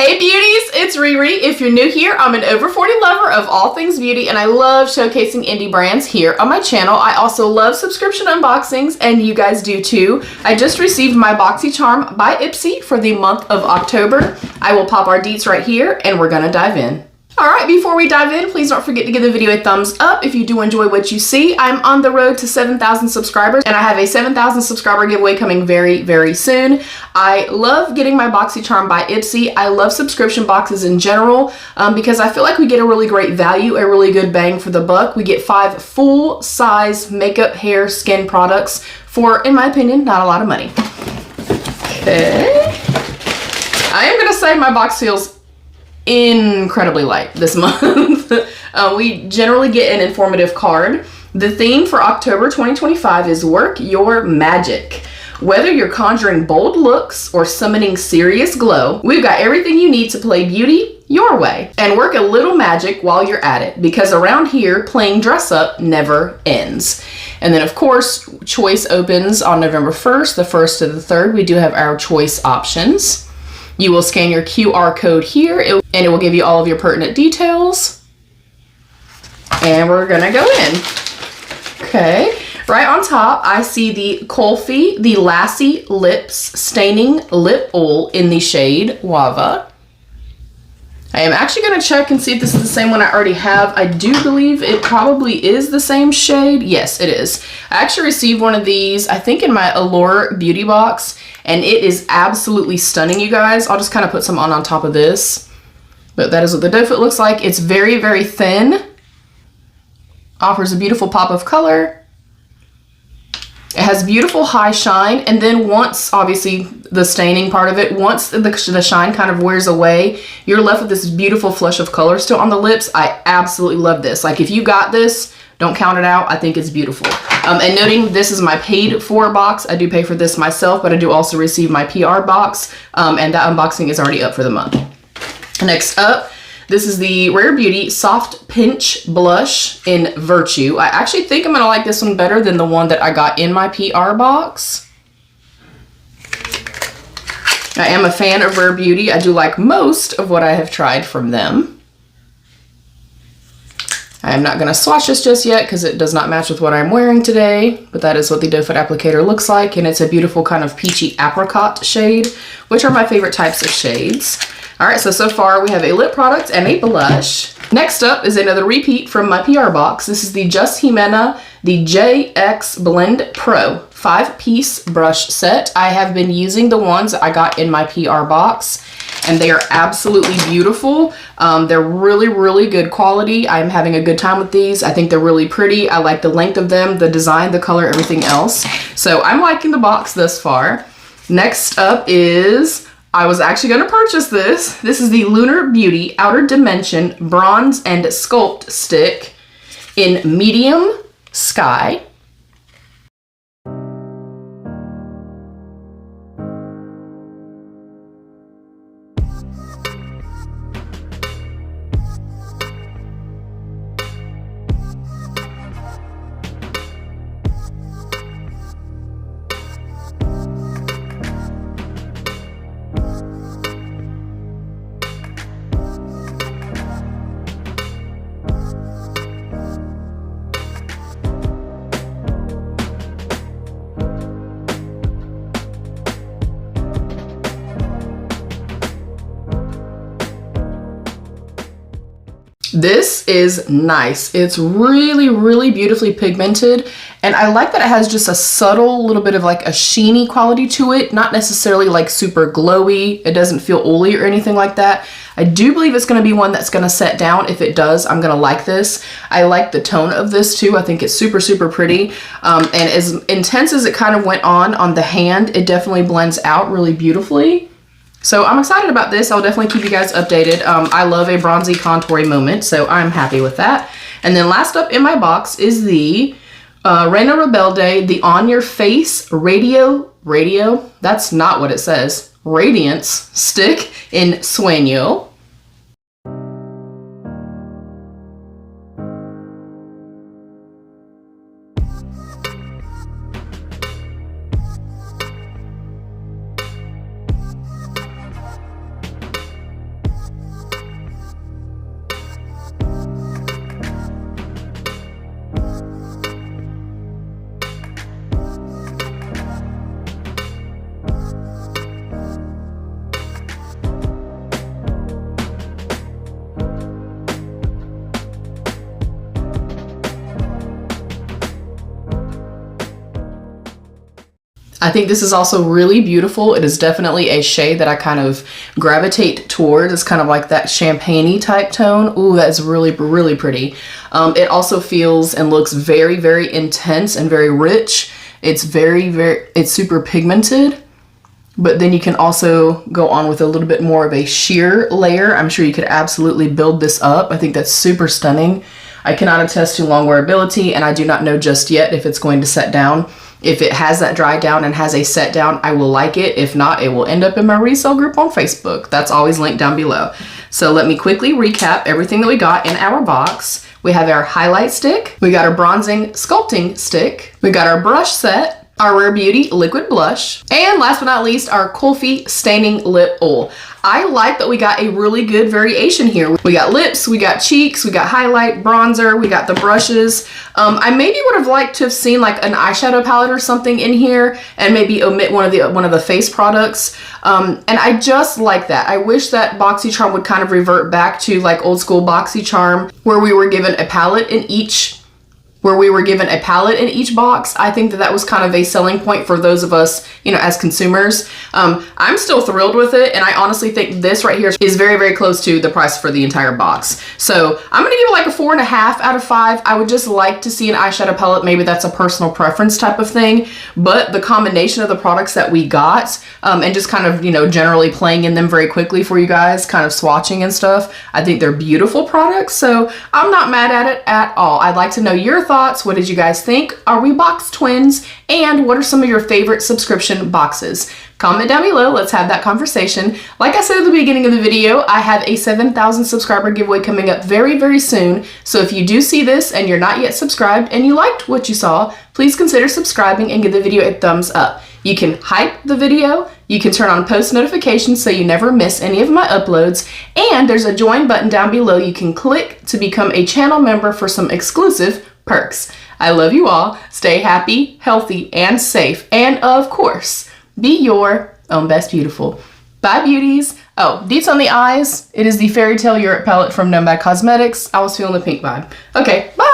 Hey beauties, it's Riri. If you're new here, I'm an over 40 lover of all things beauty and I love showcasing indie brands here on my channel. I also love subscription unboxings and you guys do too. I just received my Boxycharm by Ipsy for the month of October. I will pop our deets right here and we're gonna dive in. Alright, before we dive in, please don't forget to give the video a thumbs up if you do enjoy what you see. I'm on the road to 7,000 subscribers and I have a 7,000 subscriber giveaway coming very, very soon. I love getting my Boxycharm by Ipsy. I love subscription boxes in general because I feel like we get a really great value, a really good bang for the buck. We get 5 full-size makeup, hair, skin products for, in my opinion, not a lot of money. Okay. I am going to say my box feels incredibly light this month. We generally get an informative card. The theme for October 2025 is Work Your Magic. Whether you're conjuring bold looks or summoning serious glow, we've got everything you need to play beauty your way and work a little magic while you're at it, because around here playing dress up never ends. And then of course choice opens on November 1st, the 1st to the 3rd. We do have our choice options. You will scan your QR code here and it will give you all of your pertinent details. And we're gonna go in. Okay, right on top, I see the Colfie, the Lassie Lips Staining Lip Oil in the shade Wava. I am actually gonna check and see if this is the same one I already have. I do believe it probably is the same shade. Yes, it is. I actually received one of these, I think in my Allure beauty box, and it is absolutely stunning, you guys. I'll just kind of put some on top of this. But that is what the doe foot looks like. It's very, very thin. Offers a beautiful pop of color. It has beautiful high shine. And then once, obviously, the staining part of it, once the shine kind of wears away, you're left with this beautiful flush of color still on the lips. I absolutely love this. Like, if you got this, don't count it out. I think it's beautiful. And noting this is my paid for box. I do pay for this myself, but I do also receive my PR box. And that unboxing is already up for the month. Next up, this is the Rare Beauty Soft Pinch Blush in Virtue. I actually think I'm gonna like this one better than the one that I got in my PR box. I am a fan of Rare Beauty. I do like most of what I have tried from them. I am not going to swatch this just yet because it does not match with what I'm wearing today, but that is what the doe foot applicator looks like, and it's a beautiful kind of peachy apricot shade, which are my favorite types of shades. Alright, so far we have a lip product and a blush. Next up is another repeat from my PR box. This is the Just Jimena, the JX Blend Pro 5-piece brush set. I have been using the ones I got in my PR box, and they are absolutely beautiful. They're really, really good quality. I'm having a good time with these. I think they're really pretty. I like the length of them, the design, the color, everything else. So I'm liking the box thus far. Next up is, I was actually going to purchase this. This is the Lunar Beauty Outer Dimension Bronze and Sculpt Stick in Medium Sky. This is nice. It's really, really beautifully pigmented, and I like that it has just a subtle little bit of like a sheeny quality to it, not necessarily like super glowy. It doesn't feel oily or anything like that. I do believe it's going to be one that's going to set down. If it does, I'm going to like this. I like the tone of this too. I think it's super, super pretty. And as intense as it kind of went on the hand, it definitely blends out really beautifully. So I'm excited about this. I'll definitely keep you guys updated. I love a bronzy contouring moment, so I'm happy with that. And then last up in my box is the Reina Rebelde, the On Your Face Radio, that's not what it says, Radiance Stick in Sueño. I think this is also really beautiful. It is definitely a shade that I kind of gravitate towards. It's kind of like that champagne-y type tone. Ooh, that's really, really pretty. It also feels and looks very, very intense and very rich. It's it's super pigmented, but then you can also go on with a little bit more of a sheer layer. I'm sure you could absolutely build this up. I think that's super stunning. I cannot attest to long wearability, and I do not know just yet if it's going to set down. If it has that dry down and has a set down, I will like it. If not, it will end up in my resale group on Facebook. That's always linked down below. So let me quickly recap everything that we got in our box. We have our highlight stick. We got our bronzing sculpting stick. We got our brush set, our Rare Beauty liquid blush, and last but not least, our Kulfi staining lip oil. I like that we got a really good variation here. We got lips, we got cheeks, we got highlight, bronzer, we got the brushes. I maybe would have liked to have seen like an eyeshadow palette or something in here, and maybe omit one of the face products. And I just like that. I wish that Boxycharm would kind of revert back to like old school Boxycharm, where we were given a palette in each box. I think that was kind of a selling point for those of us, you know, as consumers. I'm still thrilled with it, and I honestly think this right here is very, very close to the price for the entire box. So I'm gonna give it like a 4.5 out of 5. I would just like to see an eyeshadow palette. Maybe that's a personal preference type of thing, but the combination of the products that we got, and just kind of, you know, generally playing in them very quickly for you guys, kind of swatching and stuff, I think they're beautiful products. So I'm not mad at it at all. I'd like to know your thoughts. What did you guys think? Are we box twins? And what are some of your favorite subscription boxes? Comment down below. Let's have that conversation. Like I said at the beginning of the video, I have a 7,000 subscriber giveaway coming up very, very soon. So if you do see this and you're not yet subscribed and you liked what you saw, please consider subscribing and give the video a thumbs up. You can hype the video, you can turn on post notifications so you never miss any of my uploads, and there's a join button down below you can click to become a channel member for some exclusive perks. I love you all. Stay happy, healthy, and safe. And of course, be your own best beautiful. Bye, beauties. Oh, deets on the eyes. It is the Fairy Tale Europe palette from NOMAD Cosmetics. I was feeling the pink vibe. Okay, bye.